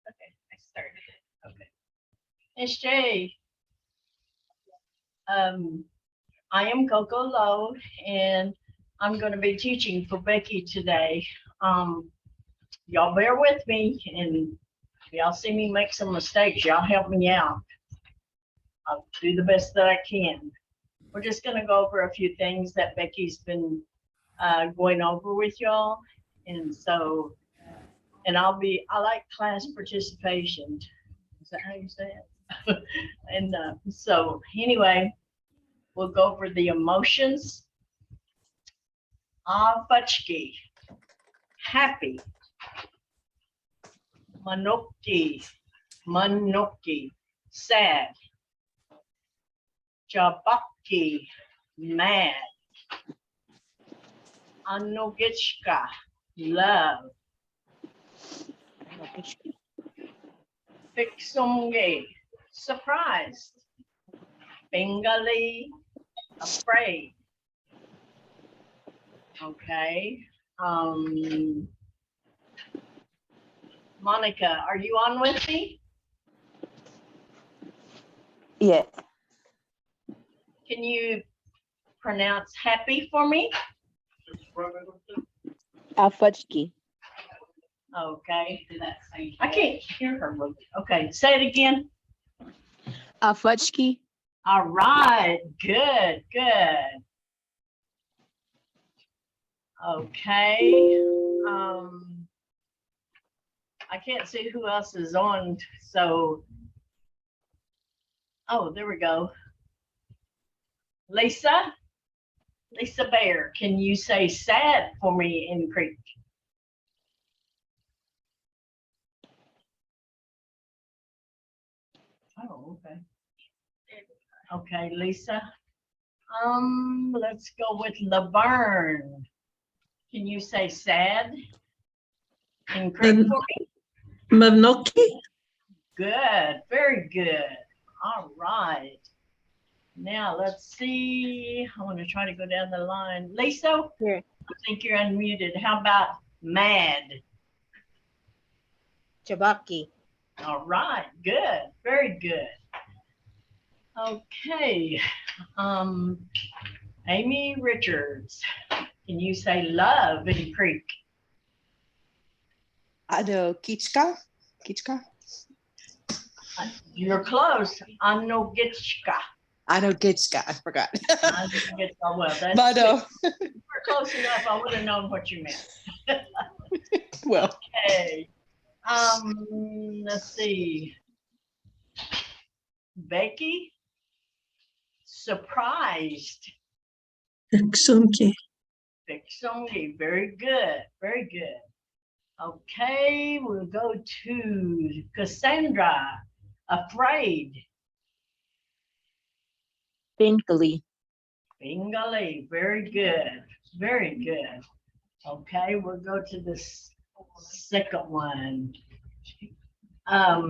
Okay, I started it. Okay. SJ, I am Coco Lowe, and I'm going to be teaching for Becky today. Y'all bear with me, and y'all see me make some mistakes. Y'all help me out. I'll do the best that I can. We're just going to go over a few things that Becky's been going over with y'all. And so, and I like class participation. Is that how you say it? And so anyway, we'll go over the emotions. Butchki, happy. Manoki, sad. Jabaki, mad. Anogitchka, love. Fixonge, surprised. Bengali, afraid. Okay. Monica, are you on with me? Yeah. Can you pronounce happy for me? Alfutchki. Okay. I can't hear her. Okay, say it again. Alfutchki. All right, good. Okay. I can't see who else is on, so. Oh, there we go. Lisa Bear, can you say sad for me in Creek? Oh, okay. Okay, Lisa. Let's go with Laverne. Can you say sad in Creek for me? Mvskoke. Good, very good. All right. Now let's see. I want to try to go down the line. Lisa, Here. I think you're unmuted. How about mad? Jabaki. All right, good, very good. Okay, Amy Richards, can you say love in Creek? Kichka. You're close. Anogitchka. Kichka. I forgot. Oh, well, that's Mado. we're close enough. I would have known what you meant. Well. Okay. Let's see. Becky, surprised. Mvskoke. Fixongi, very good, very good. Okay, we'll go to Cassandra, afraid. Bengali. Bengali, very good, very good. Okay, we'll go to the second one. Yeah,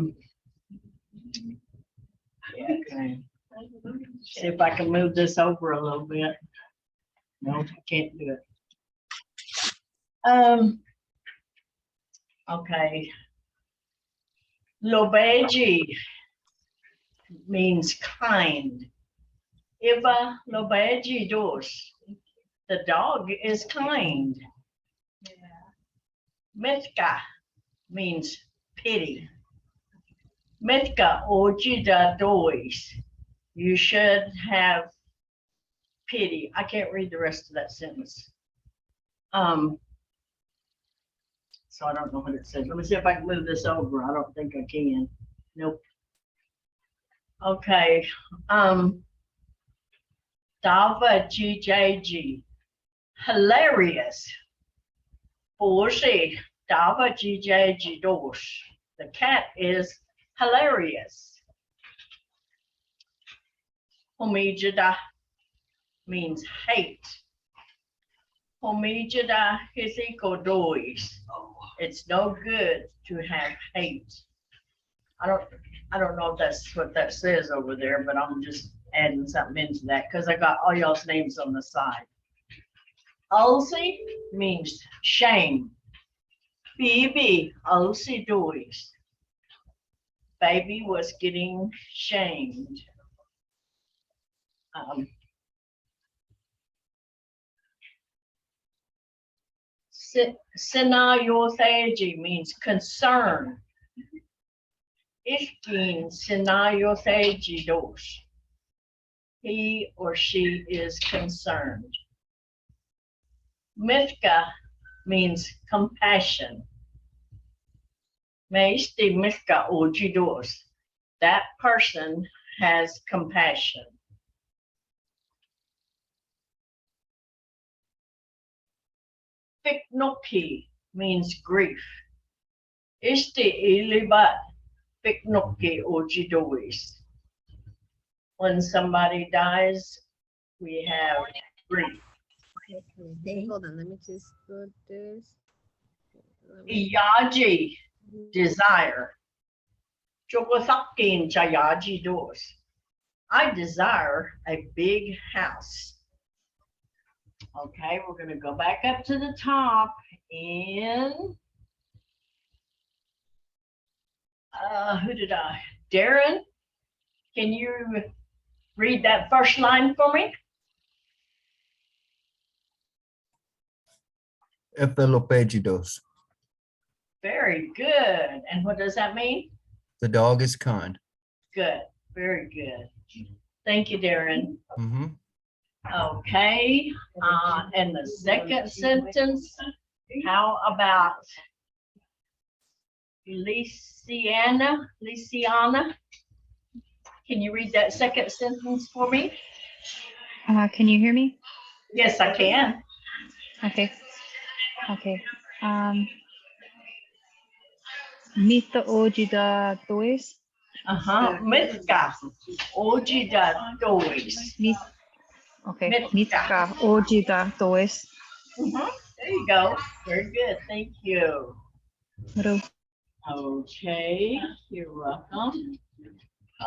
okay. See if I can move this over a little bit. No, I can't do it. Okay. Lobeji means kind. Iva Lobeji dos. The dog is kind. Mithka means pity. Mithka ojida dois. You should have pity. I can't read the rest of that sentence. So I don't know what it says. Let me see if I can move this over. I don't think I can. Nope. Okay. Dava GJG. Hilarious. Bullshit. Dava GJG dosh. The cat is hilarious. Homijada means hate. Homijada hisiko dois. It's no good to have hate. I don't know if that's what that says over there, but I'm just adding something into that because I got all y'all's names on the side. Ulsi means shame. Baby, ulsi dois. Baby was getting shamed. Sinayotheji means concern. Ishkin sinayotheji dos. He or she is concerned. Mithka means compassion. Meisti mithka ojidos. That person has compassion. Fiknoki means grief. Isti ilibat fiknoki ojidois. When somebody dies, we have grief. Hold on, let me just put this. Let me- Iyaji, desire. Chokosakin chayaji dos. I desire a big house. Okay, we're going to go back up to the top and who did I? Darren, can you read that first line for me? Ephilopegidos. Very good. And what does that mean? The dog is kind. Good. Very good. Thank you, Darren. Mhm. Okay. And the second sentence, how about Lysiana? Can you read that second sentence for me? Can you hear me? Yes, I can. Okay. Okay. Mita ojida dois. Mithka. Ojida dois. Okay. Mitka. Mitka ojida dois. There you go. Very good. Thank you. Ro. Okay, you're welcome.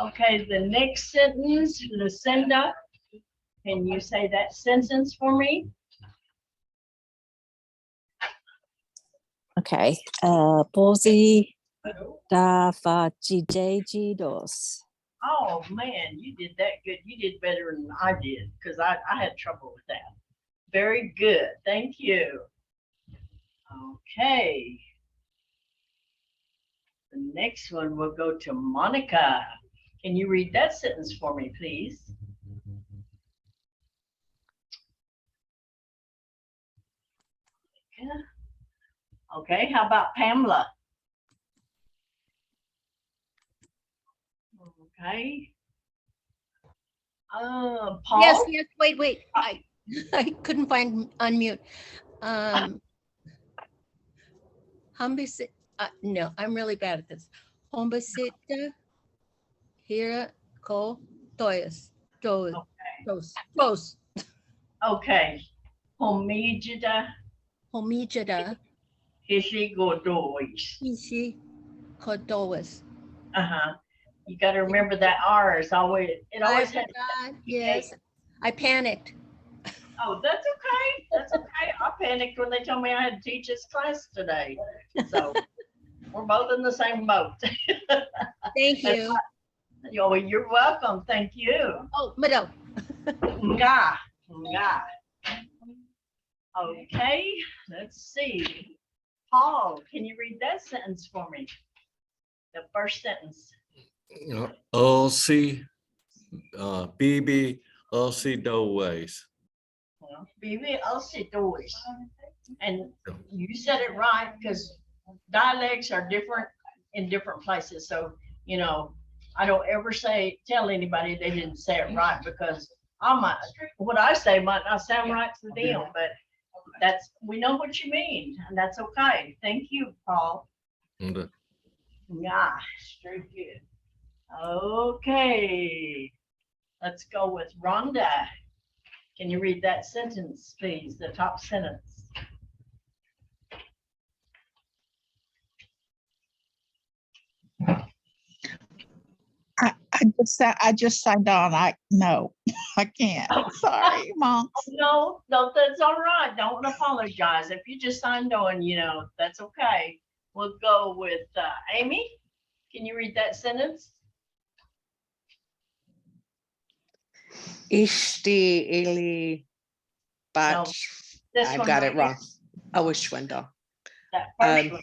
Okay, the next sentence, Lucinda, can you say that sentence for me? Okay. Posi da facidegidos. Oh, man, you did that good. You did better than I did because I had trouble with that. Very good. Thank you. Okay. The next one will go to Monica. Can you read that sentence for me, please? Okay, how about Pamela? Okay. Paul? Yes, wait. I couldn't find unmute. Humbisit, no, I'm really bad at this. Humbisita, here, ko, toyas, dos. Okay. Homijida Homijada, Hishigodois. ishi, kodoas. You got to remember that R is always, it I always has. forgot, yes, I panicked. Oh, that's okay. That's okay. I panicked when they told me I had to teach this class today. So we're both in the same boat. Thank you. Oh, you're welcome. Thank you. Oh, Mado. Nga. Nga. Okay, let's see. Paul, can you read that sentence for me? The first sentence. Elsie, BB, Elsie Doways. BB also dois. And you said it right because dialects are different in different places. So, you know, I don't ever tell anybody they didn't say it right because what I say might not sound right to them, but we know what you mean and that's okay. Thank you, Paul. Okay. Yeah, very good. Okay, let's go with Rhonda. Can you read that sentence, please? The top sentence. I just signed on. I know. I can't. Sorry, Monks. No, no, that's all right. Don't apologize. If you just signed on, that's okay. We'll go with Amy. Can you read that sentence? Ishti ili No, bach. this I one got right it wrong. Oh, which one though? That first one.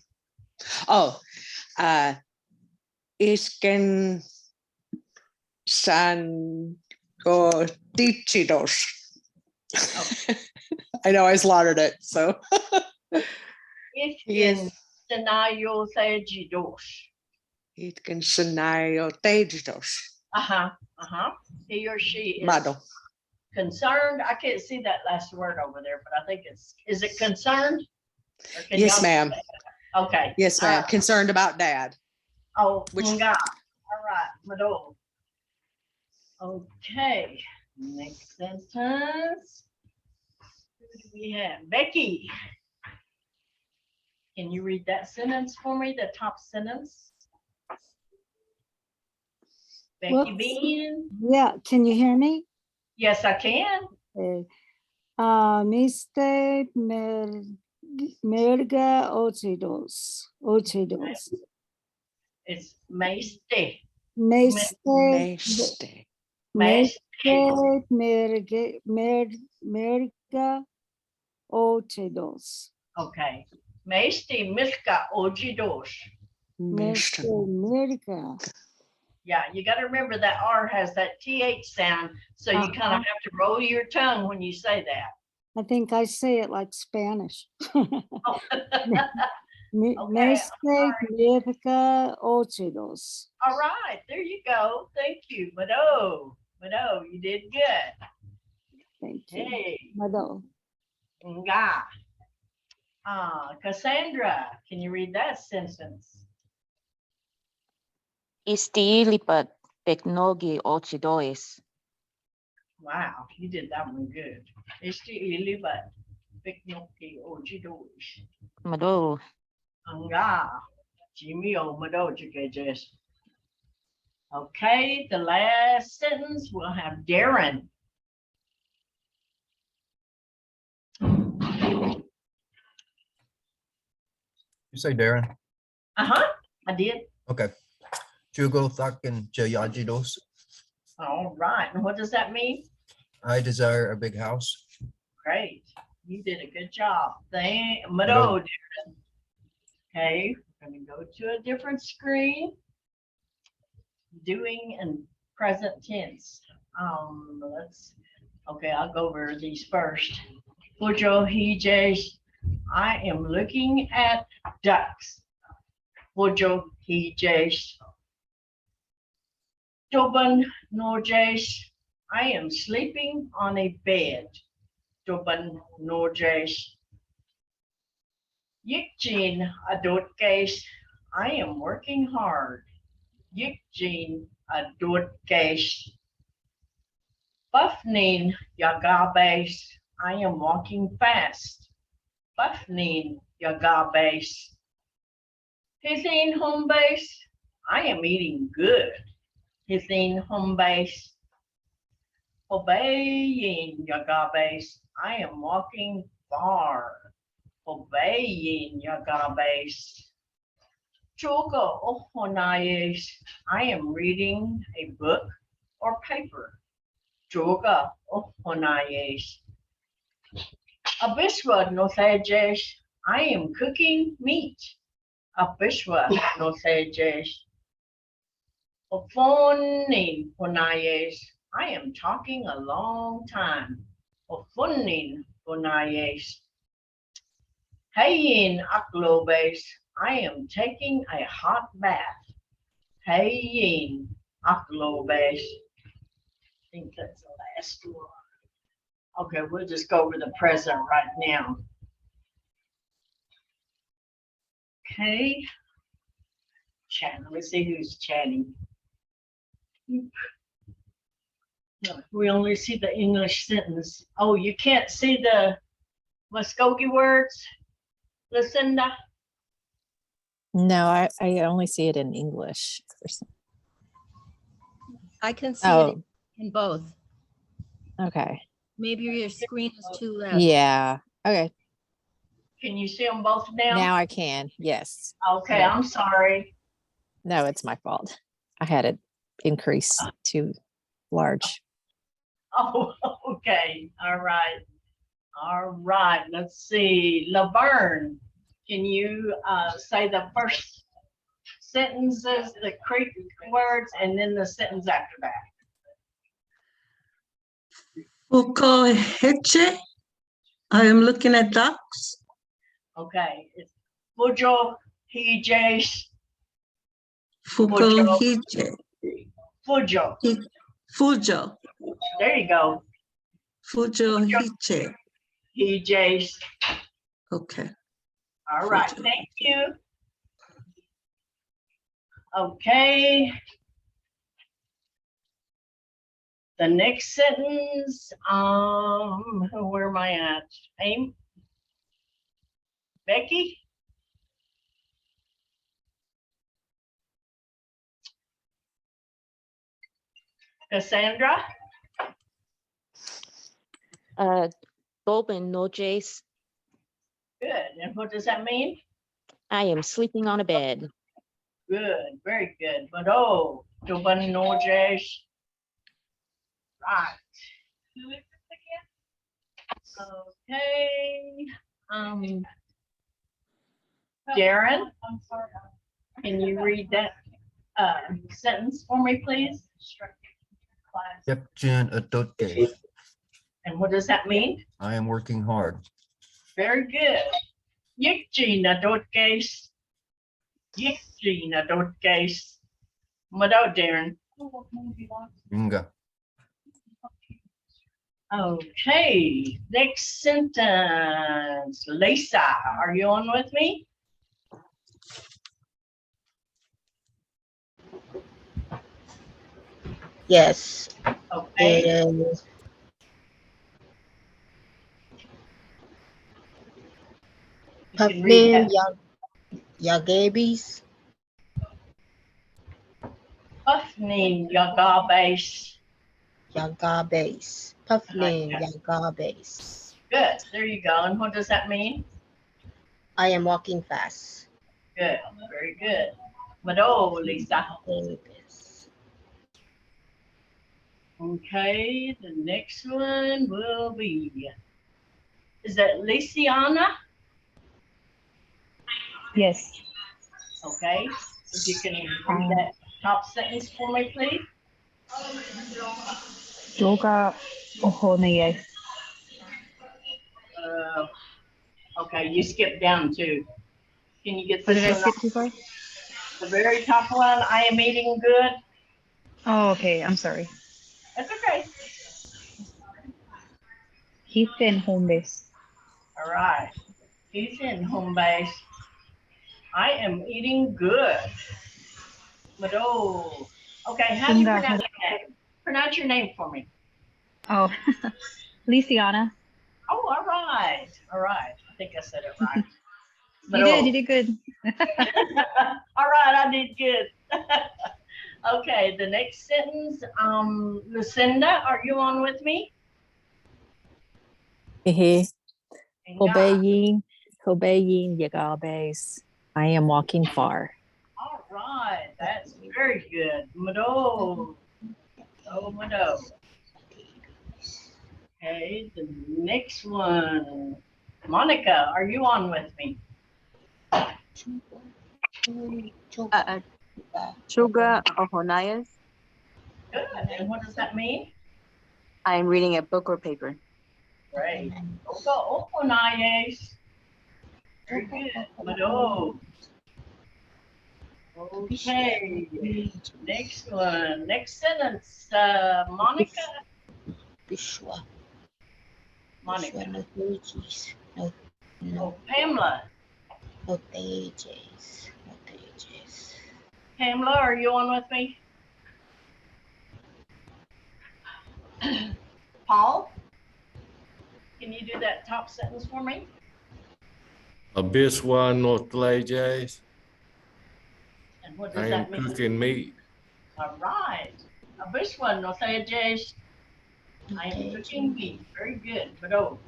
Oh, isken san dichidos. I know I slaughtered it, so. Ich Yes. bin Scenario Sejidos. Itken scenario tejidos. He or she is Mado. concerned. I can't see that last word over there, but I think is it concerned? Or can Yes, y'all- ma'am. Okay. Yes, ma'am. Concerned about dad. Oh, Which- nga. All right, Mado. Okay, next sentence. Who do we have? Becky. Can you read that sentence for me, the top sentence? Becky Whoops. Bean? Yeah, can you hear me? Yes, I can. Okay. Miste merga ochidos. It's Maiste. Meste Meste. meste merga ochidos. Okay. Maiste Miska Ojidos. Meste Meste. merga. Yeah, you got to remember that R has that TH sound, so you kind of have to roll your tongue when you say that. I think I say it like Spanish. Oh. Meste merga ochidos. All right, there you go. Thank you, Mado. Mado, you did good. Thank you. Hey, Mado. nga. Cassandra, can you read that sentence? Isti lipat teknologi ochidois. Wow, you did that one good. Este ilibat piknoki ojidosh. Mado. Nga. Jimmy o Mado jikejes. Okay, the last sentence we'll have Darren. You say Darren? I did. Okay. Jugo thakin jayajidos. All right, and what does that mean? I desire a big house. Great, you did a good job. Thank Mado, Darren. Okay, we're gonna go to a different screen. Doing in present tense. Okay, I'll go over these first. Fujo hijesh. I am looking at ducks. Fujo hijesh. Toban nojesh. I am sleeping on a bed. Toban nojesh. Yikjin adotkesh. I am working hard. Yikjin adotkesh. Buffnin yagabes. I am walking fast. Buffnin yagabes. Hithin home base. I am eating good. Hithin home base. Obeying yagabes. I am walking far. Obeying yagabes. Choga ohonayes. I am reading a book or paper. Choga ohonayes. Abishwa no sejesh. I am cooking meat. Abishwa no sejesh. Ophonin honayes. I am talking a long time. Ophonin honayes. Hayin aklobes. I am taking a hot bath. Hayin aklobes. I think that's the last one. Okay, we'll just go over the present right now. Okay. Chat. Let me see who's chatting. No, we only see the English sentence. Oh, you can't see the Mvskoke words, Lucinda? No, I only see it in English. I can see Oh, it in both. Okay. Maybe your screen is too loud. Yeah. Okay. Can you see them both now? Now I can. Yes. Okay, Yeah. I'm sorry. No, it's my fault. I had it increased too large. Oh, okay. All right. All right. Let's see. Laverne, can you say the first sentences, the Creek words, and then the sentence after that? Fukoheche. I am looking at ducks. Okay. It's Fujo, Hijesh, Fukohije. Fujo. Fujo. There you go. Fujohije. Hijesh. Okay. All right. Fujo. Thank you. Okay. The next sentence, where am I at? Aim? Becky? Cassandra? Boben noches. Good. And what does that mean? I am sleeping on a bed. Good. Very good. But oh, Joban Norges. Right. Okay. Darren, can you read that sentence for me, please? Yepchin Atoke. And what does that mean? I am working hard. Very good. Yikjina dot case. Yikjina dot case. What out, Darren? Inga. Okay, next sentence. Lisa, are you on with me? Yes. Okay. And You can read Pavlin that. Yagabis. Puffning Yagabase. Yagabes. Pavlin Yagabes. Good, there you go. And what does that mean? I am walking fast. Good, very good. Mado, Lisa. Yagabes. Okay, the next one will be, is that Lysiana? Yes. Okay, if you can read that top sentence for me, please. Yoga ohoneye. Okay, you skipped down too. Can you get What did I this one? skip too far? The very top one, I am eating good. Oh, okay. I'm sorry. That's okay. He's in home base. All right. He's in home base. I am eating good. But oh, okay. How do you Tunga. pronounce your name? Pronounce your name for me. Oh, Lysiana. Oh, all right. All right. I think I said it right. You did good. All right, I did good. Okay, the next sentence, Lucinda, are you on with me? Hehe. Inga. Obeying Yagabes. I am walking far. All right, that's very good. Mado. Oh, Mado. Okay, the next one. Monica, are you on with me? Sugar Ohonayas. Good. And what does that mean? I am reading a book or paper. Great. Oka Okonayes. Very good. Mado. Okay. Next one. Next sentence. Monica. Bishwa. Monica. No pages. No. Oh, Pamela. No pages. No pages. Pamela, are you on with me? Paul, can you do that top sentence for me? Abiswa Northlajes. And what I does am that mean? cooking meat. All right. This one, no say Jace. I am cooking beef. Very good. But oh,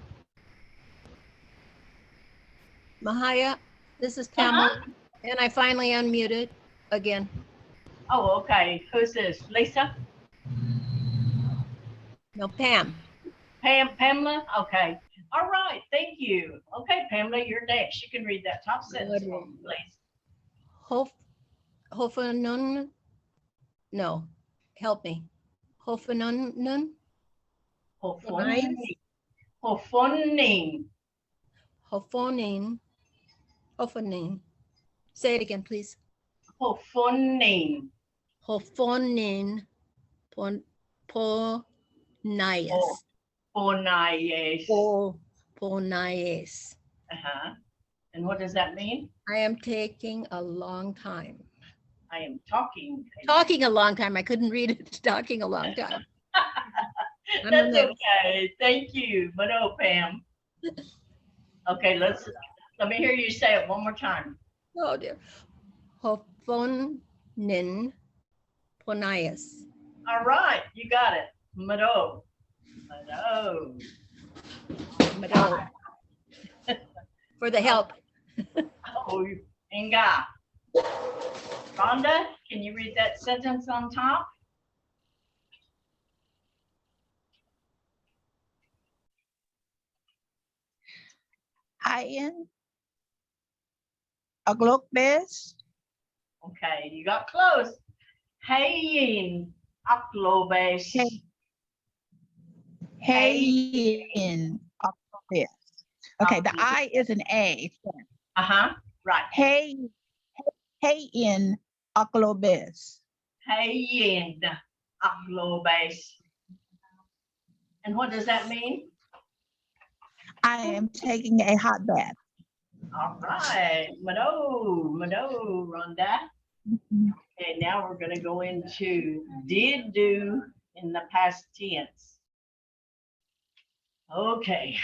Mahaya, this is Pamela, and I finally unmuted again. oh, okay. Who's this? Lisa? No, Pam. Pamela? Okay. All right. Thank you. Okay, Pamela, you're next. You can read that top sentence for me, please. Hofanun. No, help me. Hofanun. Hofoning. Hofoning. Hofonin. Hofonin. Say it again, please. Hofoning. Hofonin. Ponayas. Ponayes. Ponayas. Uh-huh. And what does that mean? I am taking a long time. I am talking. Talking a long time. I couldn't read it. Talking a long time. That's okay. Thank you. But oh, Pam. Okay, let me hear you say it one more time. Oh dear. Hofonin Ponayas. All right, you got it. Mado. Mado. For the help. Oh, Inga. Rhonda, can you read that sentence on top? Hayin. Aglokbes. Okay, you got close. Hayin aklobes. Hayin. Aglokbes. Okay, the I is an A. Uh-huh, right. Hayin Aglokbes. Hayin aklobes. And what does that mean? I am taking a hot bath. All right, Mado, Rhonda. And now we're going to go into did do in the past tense. Okay.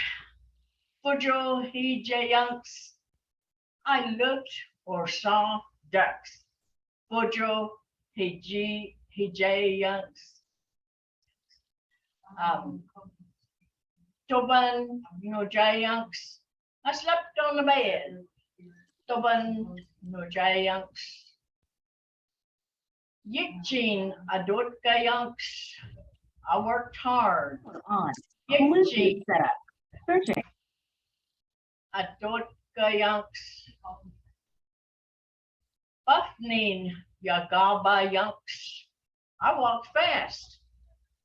Fujo hijayunks. I looked or saw ducks. Fujo hijayunks. Toban no jayunks. I slept on the bed. Toban no jayunks. Yikchin adotgayunks. I worked hard. Yikchin adotgayunks. Buffnin yagabayunks. I walked fast.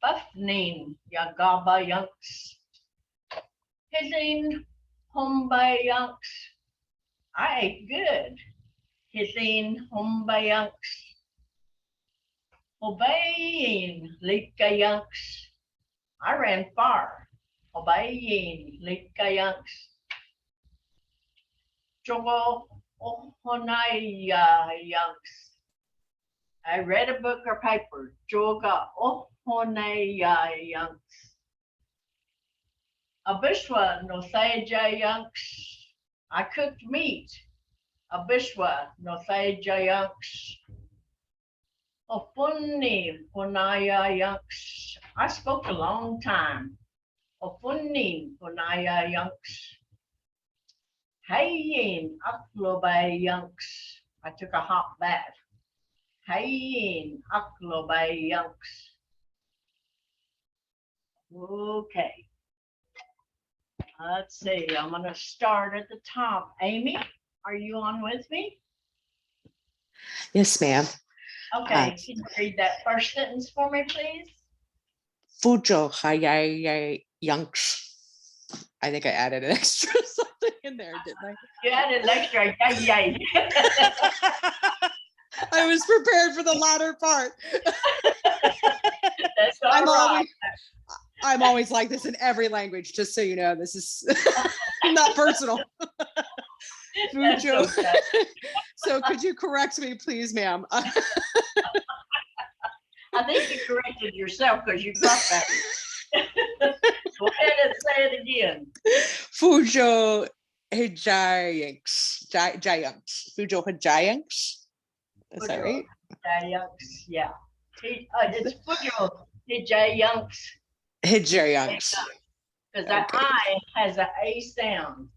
Buffnin yagabayunks. Hizin hombayunks. I ate good. Hizin hombayunks. Obeying likayunks. I ran far. Obeying likayunks. Jogo ohonayunks. I read a book or paper. Joga ohonayunks. Abishwa no sayjayunks. I cooked meat. Abishwa no sayjayunks. Ofunni punayayunks. I spoke a long time. Ofunni punayayunks. Hayin aklobayunks. I took a hot bath. Hayin aklobayunks. Okay. Let's see. I'm going to start at the top. Amy, are you on with me? Yes, ma'am. Okay. Can you read that first sentence for me, please? Fujo hayayunks. I think I added an extra something in there, didn't I? You added an extra. Yay. I was prepared for the latter part. That's all right. I'm always like this in every language, just so you know. This is not personal. Fujo. Okay. So could you correct me, please, ma'am? I think you corrected yourself because you got that. Go ahead and say it again. Fujo hijayunks. Jayunks. Fujo hijayunks. Is that right? Jayunks, yeah. It's Fujo hijayunks. Hijayunks. Because that Okay. I has an A sound.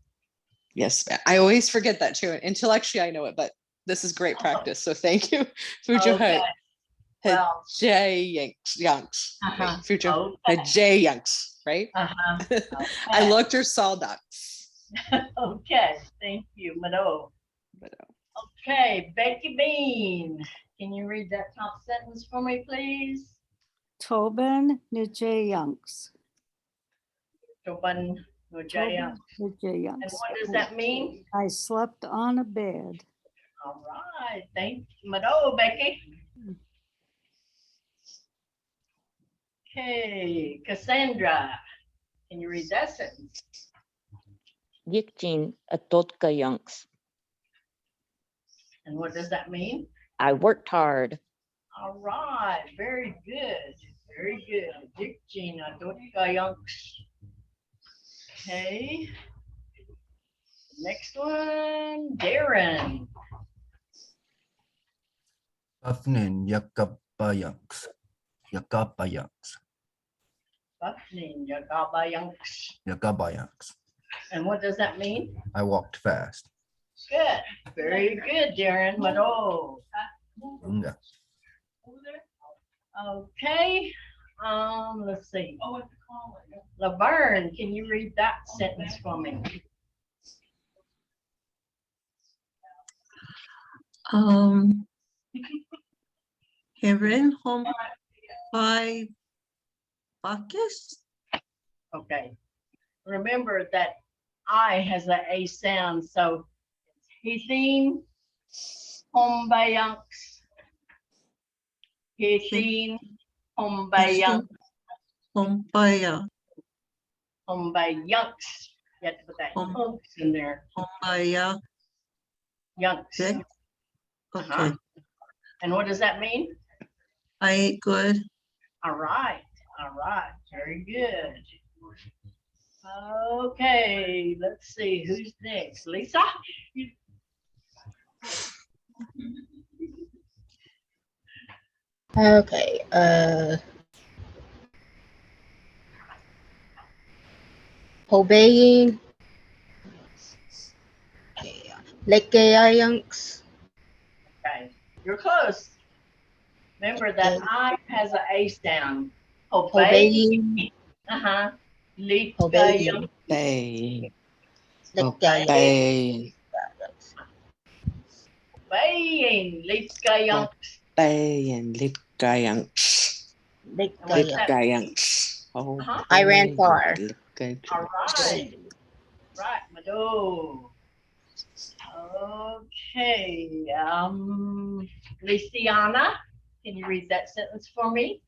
Yes, ma'am. I always forget that too. Intellectually, I know it, but this is great practice. So thank you. Fujo Okay. Well, Hijayunks. uh-huh. Fujo Okay. Hijayunks, right? Uh-huh. I Okay. looked or saw ducks. Okay, thank you, Mado. Okay, Becky Bean, can you read that top sentence for me, please? Tobin Nijayunks. Toban Nujaya. And Nijayunks. what does that mean? I slept on a bed. All right, thank you, Mado, Becky. Okay, Cassandra, can you read that sentence? Yikjin atotka yunks. And what does that mean? I worked hard. All right, very good, very good. Dikjina Dotkayunks. Okay. Next one, Darren. Afnin Yakabayaks. Yakabayaks. Buckning Yagabayunks. Yakabayaks. And what does that mean? I walked fast. Good, very good, Darren. Mado. Nga. Okay, let's see. Laverne, can you read that sentence for me? Heaven home by Bacchus. Okay. Remember that I has an A sound, so Hithin, Hombayunks. Hithin, Hombayunks. Hombaya. Hombayunks. You have to put that hunks in there. Hombaya. Yunks. Okay. Okay. And what does that mean? I ate good. All right. All right. Very good. Okay. Let's see who's next. Lisa? Okay, obeying, Lekayunks. Okay. You're close. Remember that I has an A sound. Obey. Uh-huh. Obeying. Bay. Lekayunks. Obeying. Lekayunks. Bay and Lipgayunks. Lipgayunks. Oh, I ran far. All right. Right, Mado. Okay. Lysiana, can you read that sentence for me?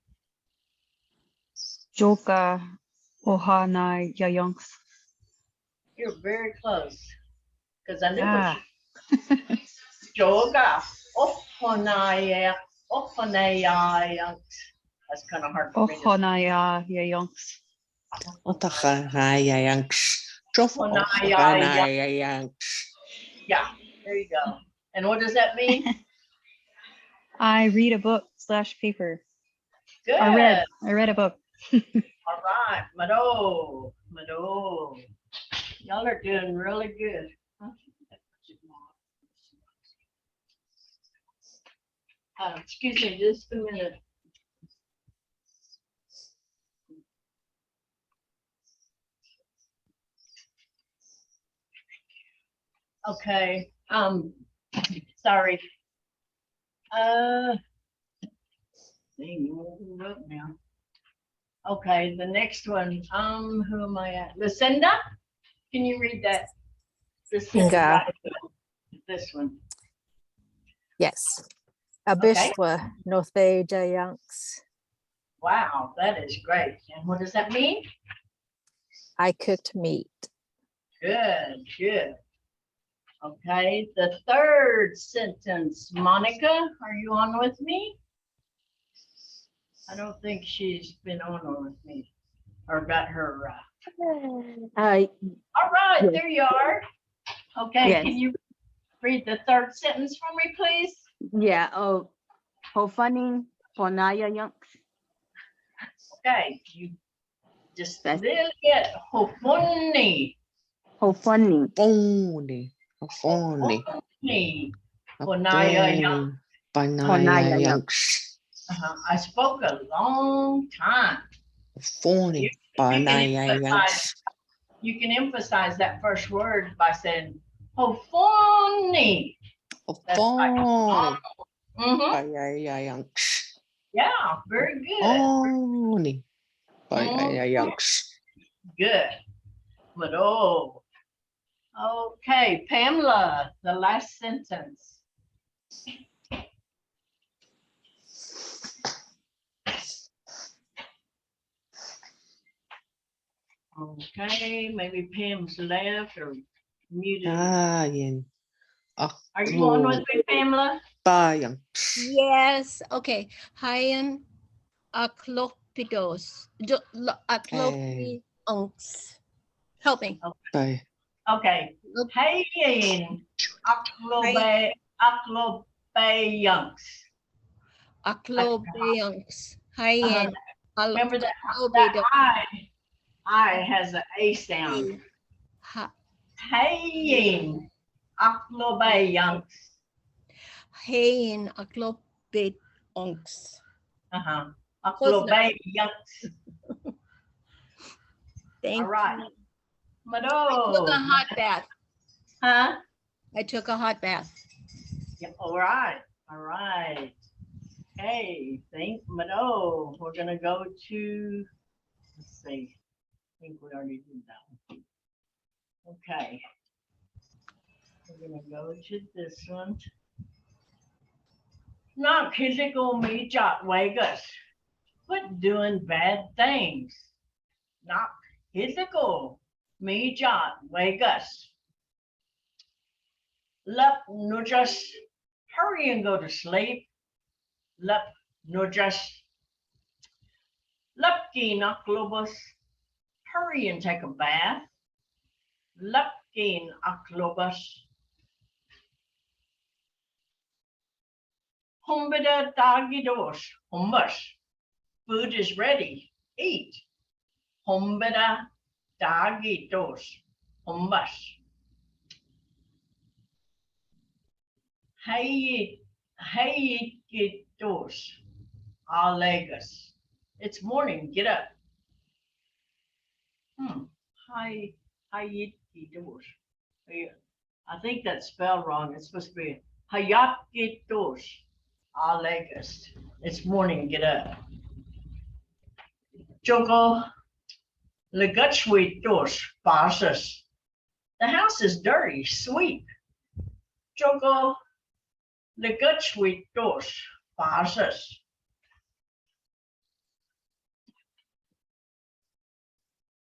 Joka ohana yayunks. You're very close. Because I knew Ah. Joga. Oponaya. That's kind of hard for me to say. Ohonaya yayunks. Otahayunks. Yeah, there you go. And what does that mean? I read a book / paper. Good. I read a book. All right, Mado. Y'all are doing really good. Excuse me, just a minute. Okay, sorry. Now. Okay, the next one, who am I at? Lucinda, can you read that? This one. Yes. Okay. Abishwa Northbay Jayunks. Wow, that is great. And what does that mean? I cooked meat. Good, good. Okay, the third sentence, Monica, are you on with me? I don't think she's been on with me or got her. All right, Yes. there you are. Okay, Yes. can you read the third sentence for me, please? Yeah. Oh, Hofani Honaya Yunks. Okay, you Just a little bit. Hopefully. Hopefully. Phony. Phony. Hopefully. Honaya Young. Honaya Young. I spoke a long time. Phony. You can emphasize that first word by saying hopefully. Phony. Mhm. Yeah, very good. Phony. Good. But oh, okay, Pamela, the last sentence. Okay, maybe Pam's left or muted. Are you on with me, Pamela? Yes, okay. Hyan Aklopidos. Aklopiunks. Help me. Okay. Hayin Aklobayunks. Aklopiunks. Hyan. Remember that I has an A sound. Hayin Aklobayunks. Hayin Aklopiunks. Aklobayunks. Thank All right. you. Mado. I took a hot bath. Huh? I took a hot bath. Yeah, all right. All right. Okay. Thank Mado. We're gonna go to, let's see. I think we already did that one. Okay. We're gonna go to this one. Not physical me jot Vegas. Quit doing bad things. Not physical me jot Vegas. Lep no just hurry and go to sleep. Lep no just lepki naklobus. Hurry and take a bath. Lepkin aklobus. Humbida dagidos. Humbus. Food is ready. Eat. Humbida dagidos. Humbus. Hayigidos. Alegas. It's morning. Get up. Hayigidos. I think that's spelled wrong. It's supposed to be Hayakidos. Alegas. It's morning. Get up. Joko Legutschwitos Basas. The house is dirty. Sweep. Joko Legutschwitos Basas.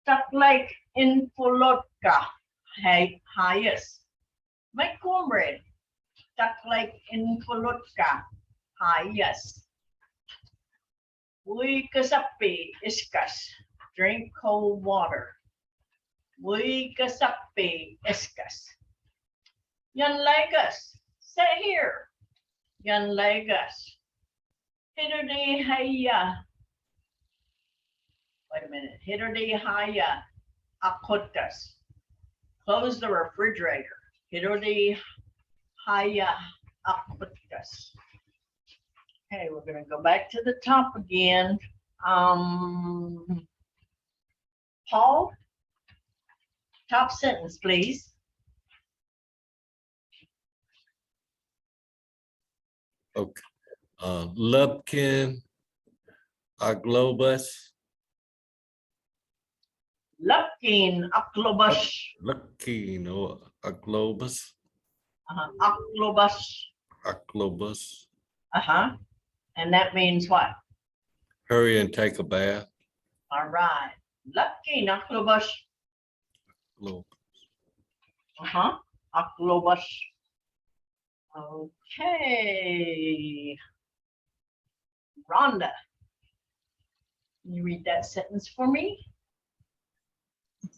Duck Lake in Folotka. Hey, highest. Make cornbread. Duck Lake in Folotka. Highest. We kasapi iskas. Drink cold water. We kasapi iskas. Yan legas. Sit here. Yan legas. Hitterdi haya. Wait a minute. Hitterdi haya akotas. Close the refrigerator. Hitterdi haya akotas. Okay, we're going to go back to the top again. Paul, top sentence, please. Okay. Lupkin Aglobus. Lupkin Aglobus. Lupkin or Aglobus. Aglobus. Aglobus. And that means what? Hurry and take a bath. All right. Lupkin Aglobus. Aglobus. Okay. Rhonda, can you read that sentence for me?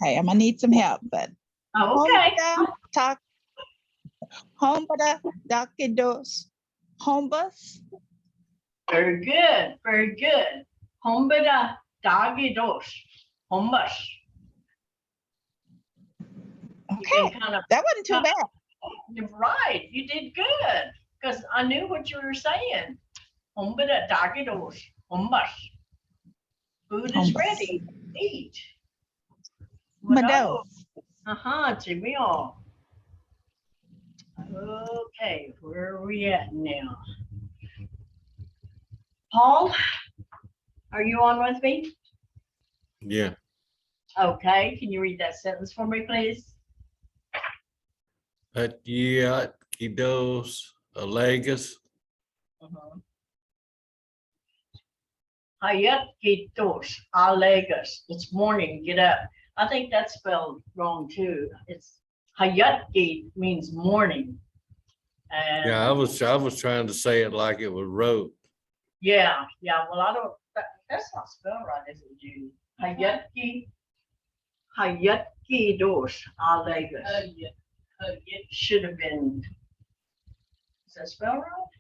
Okay, I'm gonna need some help, but okay. Hombada dakidos. Hombus. Very good. Very good. Hombada dagidos. Hummus. Okay, Kind of, that wasn't too bad. you're right. You did good because I knew what you were saying. Hummus, taquitos, hummus. Food is Hummus. ready. Eat. Mado. Jimmy. Okay, where are we at now? Paul, are you on with me? Yeah. Okay, can you read that sentence for me, please? Hayat kidos alegas. Hayat kitos alegas. It's morning, get up. I think that's spelled wrong too. It's Hayat means morning. And Yeah, I was trying to say it like it was wrote. yeah. Well, I don't. That's not spelled right, is it, Judy? Hayat kitos alegas. Should have been. Is that spelled right?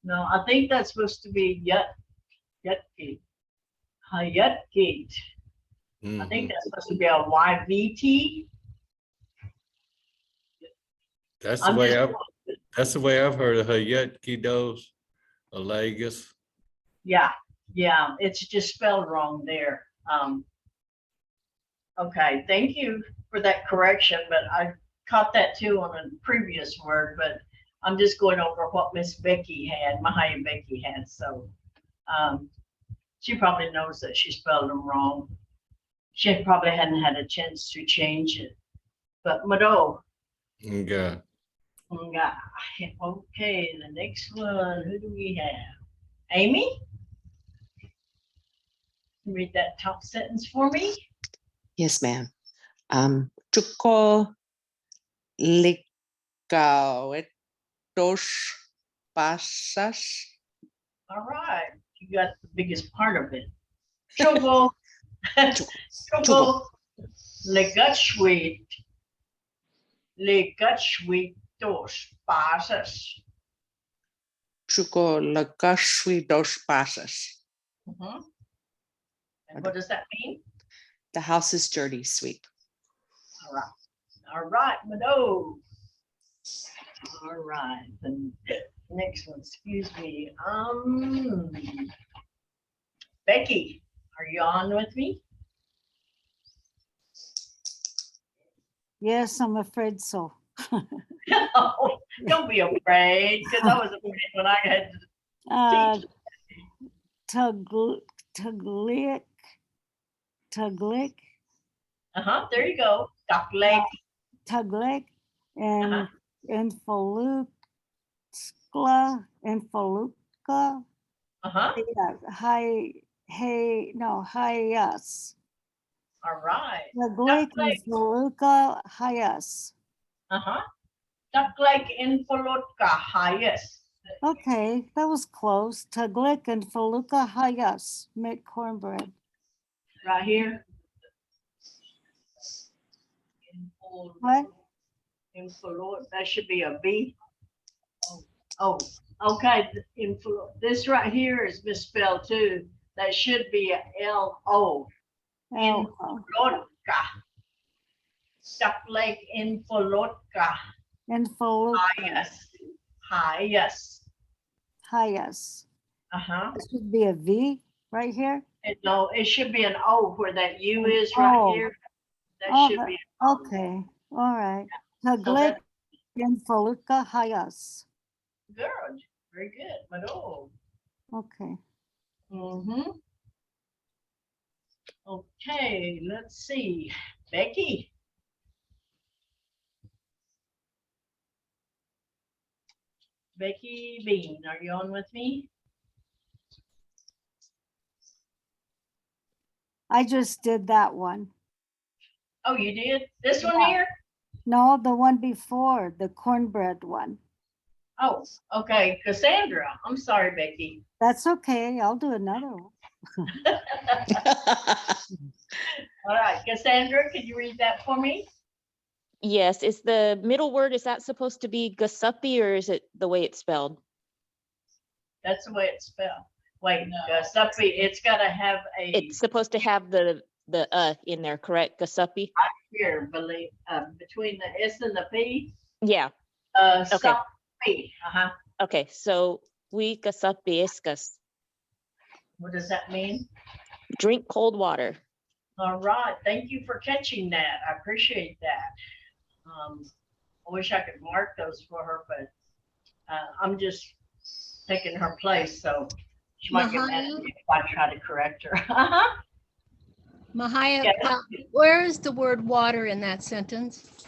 No, I think that's supposed to be Yutgate. Hayutgate. I think that's supposed to be a YVT. That's the way I've heard of Hayat kidos alegas. Yeah, it's just spelled wrong there. Okay, thank you for that correction, but I caught that too on a previous word, but I'm just going over what Miss Becky had, Mvhayv Becky had, so she probably knows that she spelled them wrong. She probably hadn't had a chance to change it, but Mado. Okay. Okay, the next one, who do we have? Amy? Read that top sentence for me. Yes, ma'am. Chuko likawetos pasas. All right, you got the biggest part of it. Choco, legachwitos pasas. Chuko lagashwitos pasas. And what does that mean? The house is dirty, sweep. All right, Mado. All right, the next one, excuse me. Becky, are you on with me? Yes, I'm afraid so. Oh, don't be afraid, because I was afraid when I had to Tuglik. there you go. Tuglik and Infolukla. Hayas. All right. Tuglik and Foluka Hayas. Duck-like Infolotka Hayas. Okay, that was close. Tuglik and Foluka Hayas make cornbread. Right here. What? That should be a B. Oh, okay. This right here is misspelled too. That should be a L-O. Infolotka. Duck-like Infolotka. Hayas. It should be a V right here. No, it should be an O where that U is right here. That should be. Okay. All right. Tuglik and Foluka Hayas. Good. Very good. Mado. Okay. Okay, let's see. Becky. Becky Bean, are you on with me? I just did that one. Oh, you did? This one here? No, the one before, the cornbread one. Oh, okay. Cassandra. I'm sorry, Becky. That's okay. I'll do another one. All right, Cassandra, can you read that for me? Yes, is the middle word, is that supposed to be Gasuppy or is it the way it's spelled? That's the way it's spelled. Wait, Gasuppy, it's got to have a. It's supposed to have the the in there, correct? Gasuppy? Here, believe, between the S and the P, Yeah, Sappi. Uh-huh. okay, so we Gasuppy iskas. What does that mean? Drink cold water. All right, thank you for catching that. I appreciate that. I wish I could mark those for her, but I'm just taking her place, so she might get mad at me if I try to correct her. Mvhayv, Yeah. where is the word water in that sentence?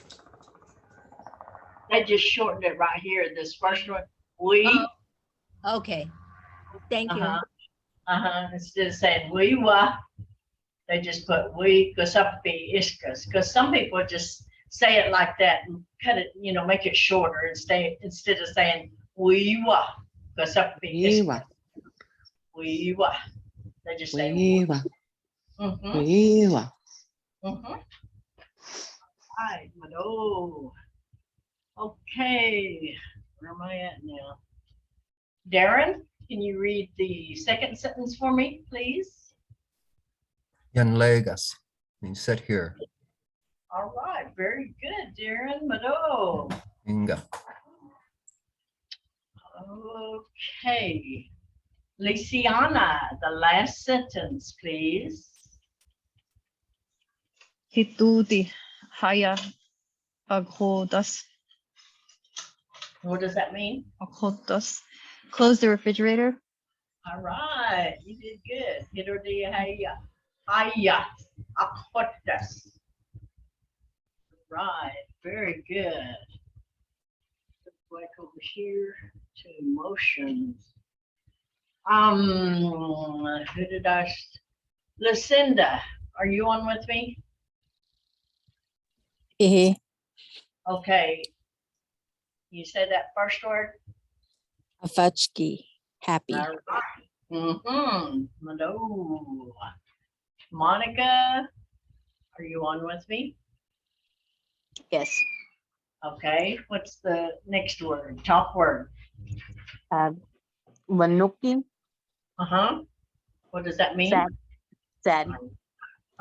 They just shortened it right here, this first one. We. Okay, thank you. Instead of saying we were, they just put we Gasuppy iskas, because some people just say it like that and cut it, make it shorter instead of saying we were Gasuppy iskas. We were. They just say we were. Right, Mado. Okay, where am I at now? Darren, can you read the second sentence for me, please? Yan legas. Means sit here. All right, very good, Darren. Mado. Inga. Okay. Lisiana, the last sentence, please. Hituti haya aghodas. What does that mean? Aghodas. Close the refrigerator. All right, you did good. Hidodi haya. Haya. Akhotas. Right, very good. Back over here to emotions. Who did Lucinda, are you on with me? Okay. You said that first word? Afachki, happy. All right. Mado. Monica, are you on with me? Yes. Okay. What's the next word? Top word? Vanuki. What does that mean? Sad. Sad.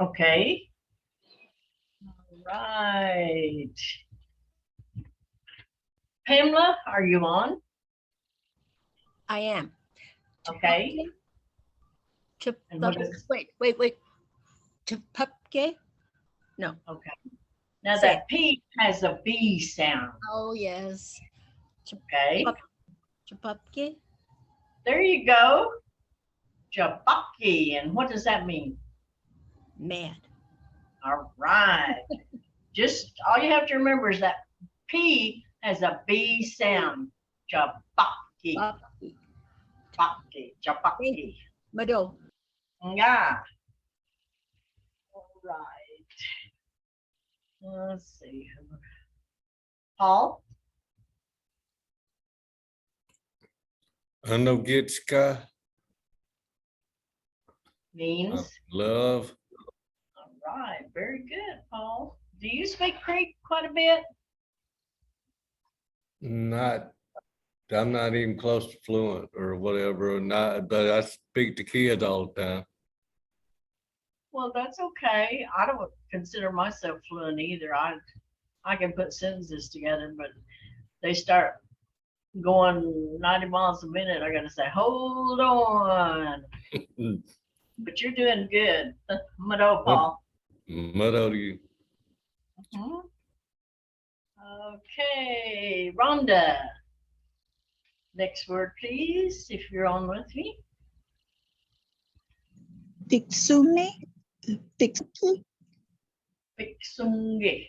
Okay. All right. Pamela, are you on? I am. Okay. And what is- Wait. Chapupke? No. Okay. Now Say that P has a B sound. Oh, yes. Okay. Chapupke? There you go. Jabaki. And what does that mean? Mad. All right. Just all you have to remember is that P has a B sound. Jabaki. Jabaki. Jabaki. Mado. Yeah. All right. Let's see. Paul? Anogitska. Means? Love. All right. Very good, Paul. Do you speak Creek quite a bit? I'm not even close to fluent or whatever, but I speak to kids all the time. Well, that's okay. I don't consider myself fluent either. I can put sentences together, but they start going 90 miles a minute. I gotta say, hold on. But you're doing good. Mado, Paul. Mado to you. Okay, Rhonda. Next word, please, if you're on with me. Fixumi. Fixu. Fixungi.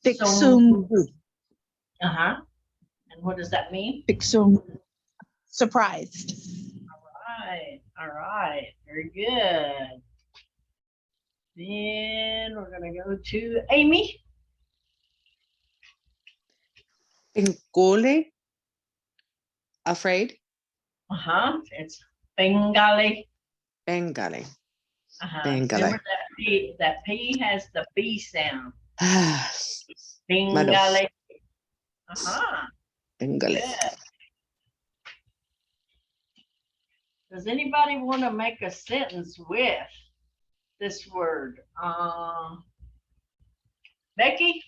Fixum. And what does that mean? Fixum. Surprised. All right, very good. Then we're gonna go to Amy. Bengali. Afraid. It's Bengali. Bengali. Remember that P has the B sound. Mado. Bengali. Bengali. Good. Does anybody want to make a sentence with this word? Becky?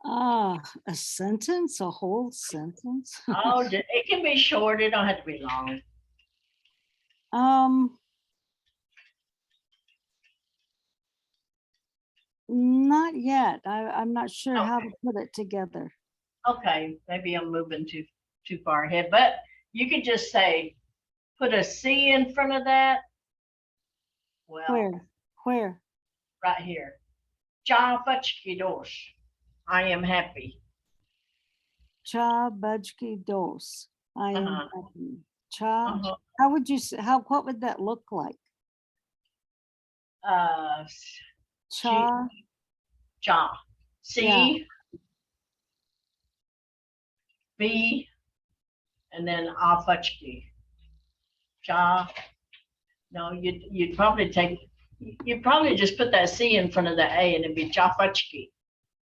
A sentence, a whole sentence? Oh, it can be short. It don't have to be long. Not yet. I'm not sure how to put it together. Okay, maybe I'm moving too far ahead, but you could just say, put a C in front of that. Well, Where? right here. Cha bachki dosh. I am happy. Cha bajki dos. I am happy. Cha. Uh-huh. How would you say? What would that look like? Cha. Cha. C. Yeah. B. And then afachki. Cha. No, you'd probably just put that C in front of the A and it'd be cha fachki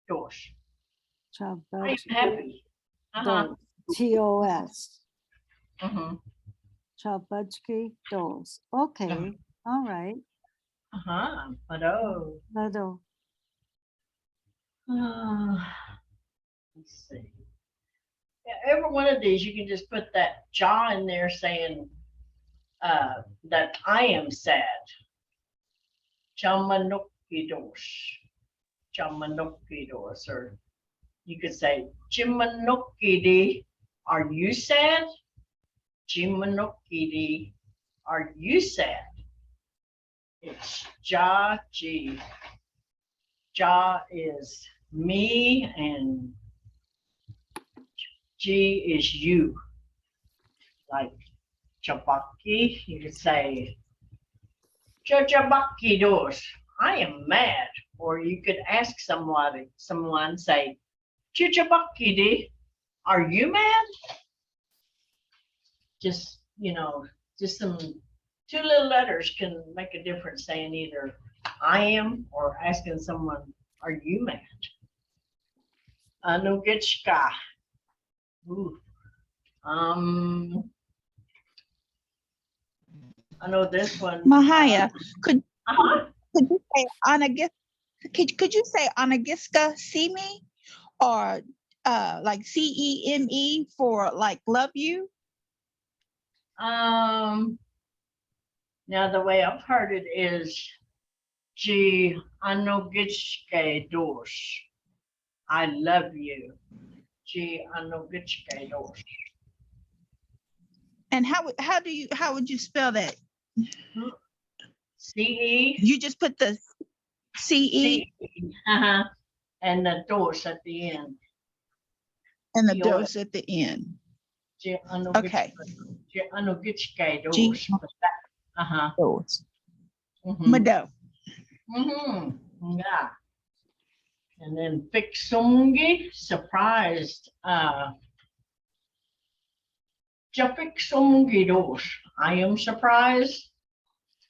dosh. Cha I am bajki happy. dos. TOS. Uh-huh. Cha bajki dos. Okay. All right. Hello. Hello. Let's see. Every one of these, you can just put that jaw in there saying that I am sad. Chamanokidos. Chamanokidos. Or you could say, Chimanokidi, are you sad? Chimanokidi, are you sad? It's ja, ji. Ja is me and G is you. Like Chabaki, you could say Chabaki dos. I am mad. Or you could ask someone say, Chabaki di, are you mad? Just, just some 2 little letters can make a difference saying either I am or asking someone, are you mad? Anugitchka. Ooh. I know this one. Mvhayv, could Uh-huh. you say Anagis? Could you say Anagiska see me, or like CEME for like love you? Now the way I've heard it is G Anogitchke Dosh. I love you. G Anogitchke Dosh. And how would you spell that? CE. You just put the CE Uh-huh. And the dosh at the end. and the dose at the end. Okay. G Anogitchke G. Dosh. Uh-huh. Dose. Mm-hmm. Mado. Mm-hmm. Yeah. And then Fixungi, surprised. Jafixungi dosh. I am surprised.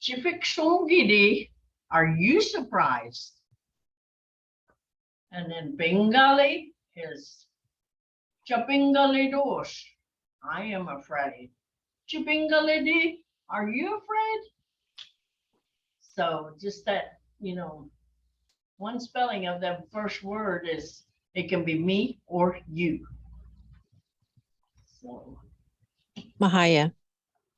Jafixungi, are you surprised? And then Bengali is Japingali dosh. I am afraid. Japingali di, are you afraid? So just that, one spelling of the first word is, it can be me or you. So. Mvhayv,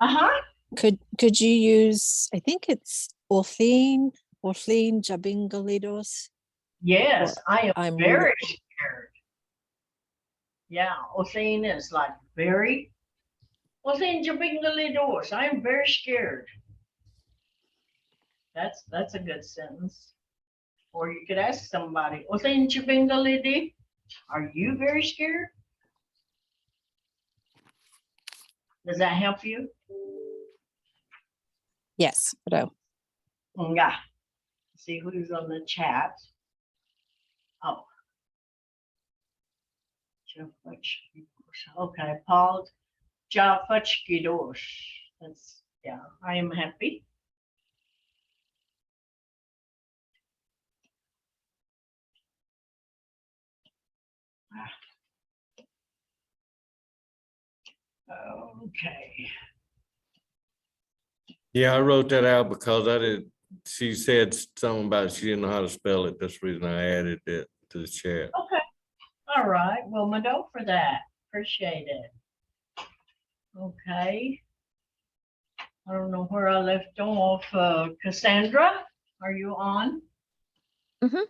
Uh-huh. could you use, I think it's Orthin Jabingalidos? Yes, I am I'm very scared. Yeah, Othane is like very. Othane Jabingalidos. I am very scared. That's a good sentence. Or you could ask somebody, Othane Jabingalidi, are you very scared? Does that help you? Yes, Mado. Yeah. See who's on the chat. Oh. Okay, Paul Jafachkidosh. That's, yeah, I am happy. Okay. Yeah, I wrote that out because I did, she said something about she didn't know how to spell it. That's the reason I added it to the chat. Okay. All right. Well, Mado for that. Appreciate it. Okay. I don't know where I left off. Cassandra, are you on? Mhm.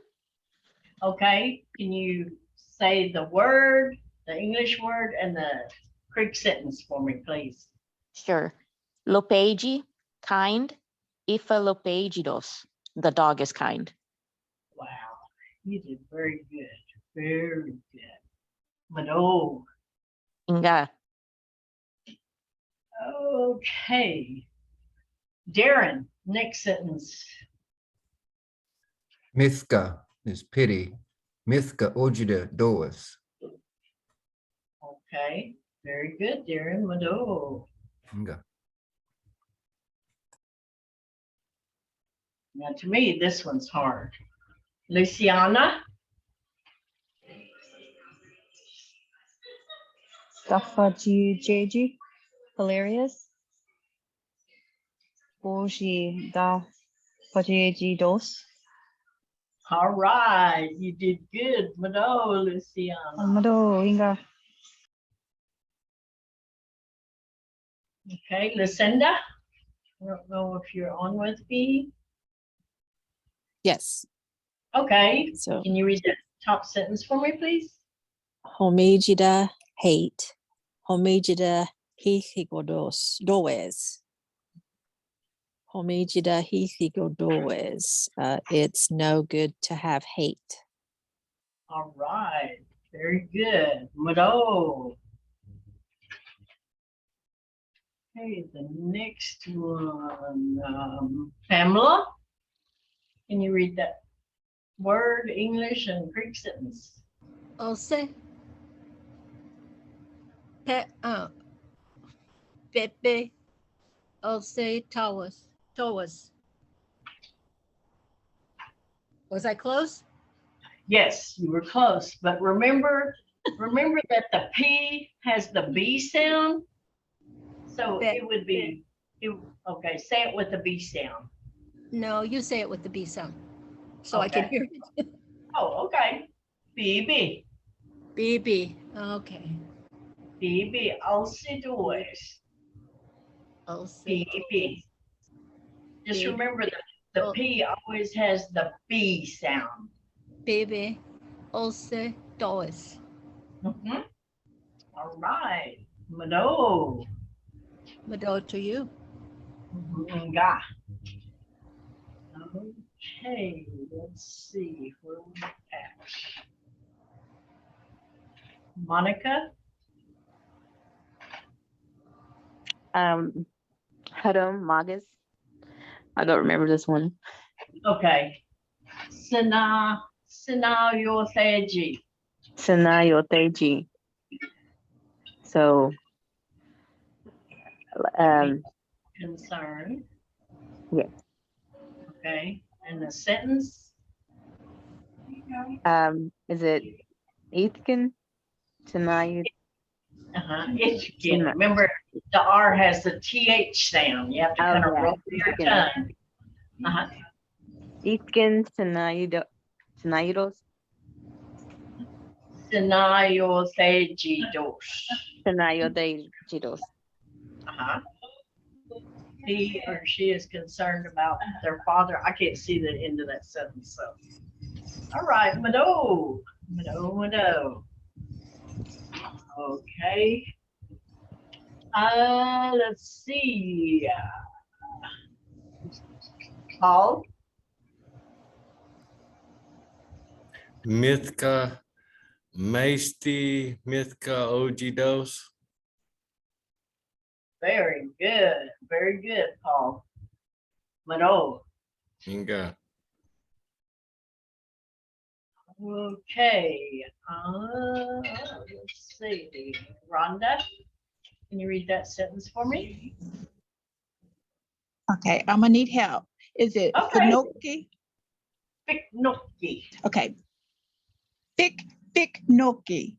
Okay. Can you say the word, the English word, and the Greek sentence for me, please? Sure. Lopeji, kind. Ifa lopejidos. The dog is kind. Wow. You did very good. Very good. Mado. Inga. Okay. Darren, next sentence. Mithka is pity. Mithka ojide doas. Okay. Very good, Darren. Mado. Inga. Now, to me, this one's hard. Luciana. Dafaji, hilarious. Boji da Pajeji dos. All right. You did good. Mado, Luciana. Almado Inga. Okay. Lucinda. I don't know if you're on with me. Yes. Okay. So Can you read the top sentence for me, please? homegida hate. Homegida hihigodos does. Homegida hihigodoes. It's no good to have hate. All right. Very good. Mado. Okay, the next one, Pamela. Can you read that word, English, and Greek sentence? Ose. Pepe. Ose Tawas. Tawas. Was I close? Yes, you were close, but remember that the P has the B sound. So it would be, okay, say it with the B sound. No, you say it with the B sound. So I can Okay. hear it. Oh, okay. BB. BB. Okay. BB. Alcidoes. Ose. BB. Just B. remember that the P always has the B sound. BB. Ose Dois. Mhm. All right. Mado. Mado to you. Nga. Okay, let's see where we're at. Monica. Hadam Magas. I don't remember this one. Okay. Scenario. Scenario Teji. So, Concern. yes. Okay. And the sentence. Is it Itkin? Tonight. Itchkin. Remember, the R has the TH sound. You have to kind of roll your tongue. Itkin Tenayidos. Scenario Tejidos. Scenario Tejidos. He or she is concerned about their father. I can't see the end of that sentence. So, all right, Mado. Okay. Let's see. Paul. Mithka, Maesty, Mithka, Ojidos. Very good, Paul. Mado. Inga. Okay. Let's see. Rhonda, can you read that sentence for me? Okay, I'm gonna need help. Is it Finoki? Fiknoki. Okay. Fiknoki.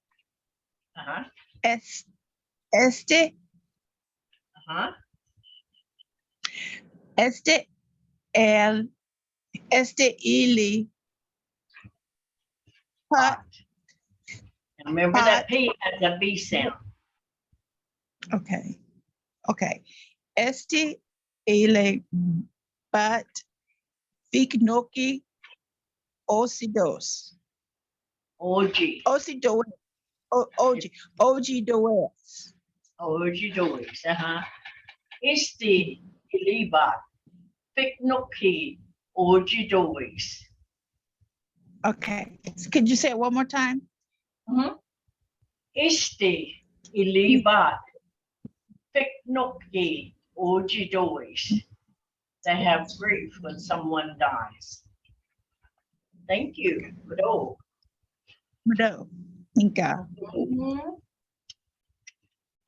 Este Uh-huh. Ili. Pot. And remember that P has a B sound. Okay. Okay. Ile bat Vignoki Osidos. OG. Osidos. OG Does. OG dois. Uh-huh. Isti iliba. Fiknoki OG dois. Okay. So could you say it one more time? Mm-hmm. Isti iliba. Fiknoki OG dois. They have grief when someone dies. Thank you. Good. No. Inka.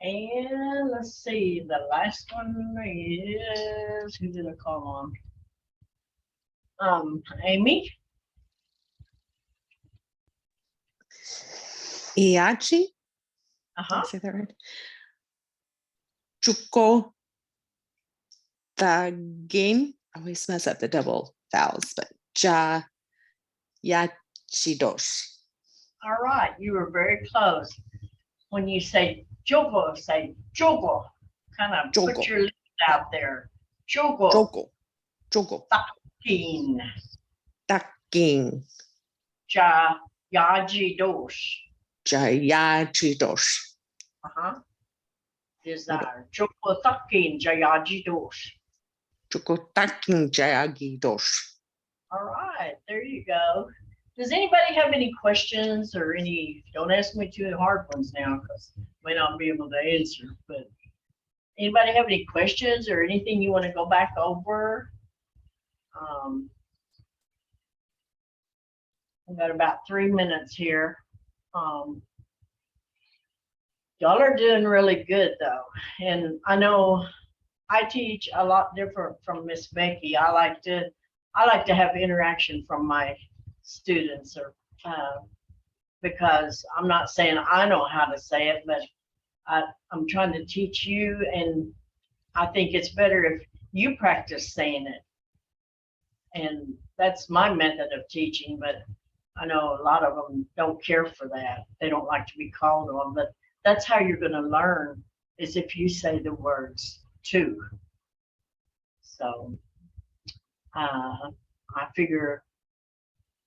And let's see, the last one is, who did I call on? Amy? Iachi. Uh-huh. Did I say that right? Chuko Thagin. I always mess up the double vowels, but Ja Yachidos. All right, you were very close. When you say jogo, say jogo. Kind of Jogo. put your lips out there. Jogo. Jogo. Jogo. Takin. Takin. Ja yaji dos. Jayajidos. Uh-huh. Desire. Jogo takin jayaji dos. Chuko Takin Jayagidos. All right, there you go. Does anybody have any questions or any, don't ask me too hard ones now because I may not be able to answer, but anybody have any questions or anything you want to go back over? We've got about 3 minutes here. Y'all are doing really good though. And I know I teach a lot different from Miss Becky. I like to have interaction from my students, or because I'm not saying I know how to say it, but I'm trying to teach you, and I think it's better if you practice saying it. And that's my method of teaching, but I know a lot of them don't care for that. They don't like to be called on, but that's how you're going to learn, is if you say the words too. So I figure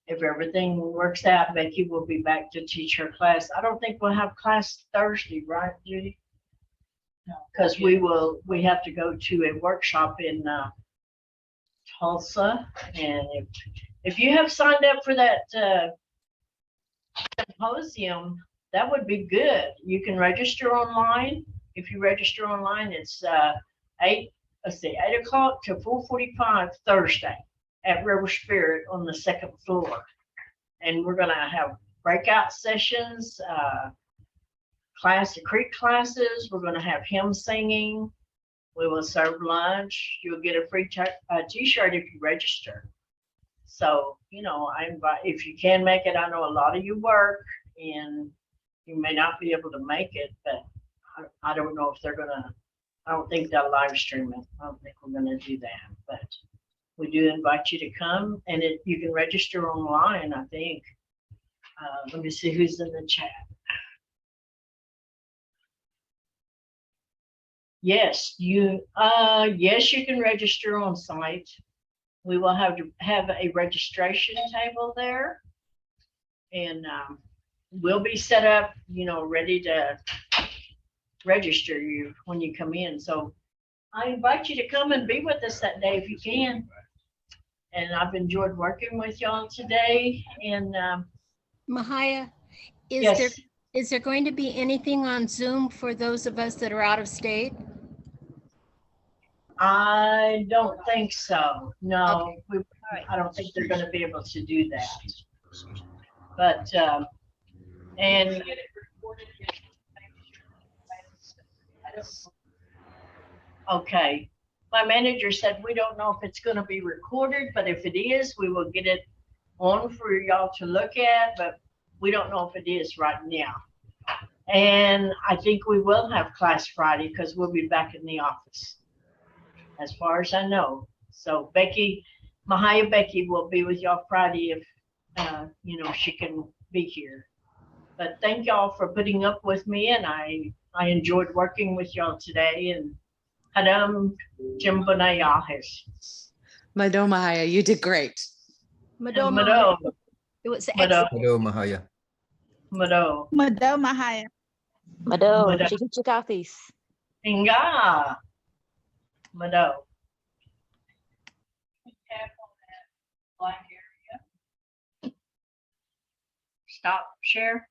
if everything works out, Becky will be back to teach her class. I don't think we'll have class Thursday, right, Judy? Because we have to go to a workshop in Tulsa, and if you have signed up for that symposium, that would be good. You can register online. If you register online, it's 8 o'clock to 4:45 Thursday at River Spirit on the 2nd floor. And we're gonna have breakout sessions, Creek classes. We're gonna have hymn singing. We will serve lunch. You'll get a free t-shirt if you register. So, you know, I invite, if you can make it, I know a lot of you work and you may not be able to make it, but I don't know if they're gonna, I don't think they'll live stream it. I don't think we're gonna do that, but we do invite you to come, and you can register online, I think. Let me see who's in the chat. Yes, you can register on site. We will have to have a registration table there, and we'll be set up, you know, ready to register you when you come in. So I invite you to come and be with us that day if you can. And I've enjoyed working with y'all today. And Mvhayv, yes. is there going to be anything on Zoom for those of us that are out of state? I don't think so. No, Okay. I don't think they're going to be able to do that. But and okay, my manager said we don't know if it's going to be recorded, but if it is, we will get it on for y'all to look at. But we don't know if it is right now. And I think we will have class Friday because we'll be back in the office, as far as I know. So Becky, Mvhayv Becky will be with y'all Friday if, she can be here. But thank y'all for putting up with me, and I enjoyed working with y'all today. And Hadam Jimbonayahes. Mado Mvhayv, you did great. Mado. Mado. It was Mado. excellent. Hello, Mahaya. Mado. Mado Mvhayv. Mado, Mado. Chikichikathis. Inga. Mado. Tap on that black area. Stop share.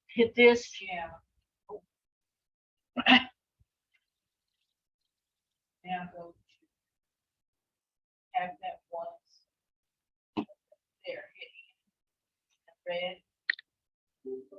Hit this. Yeah. Now go to tap that once. There, hit red.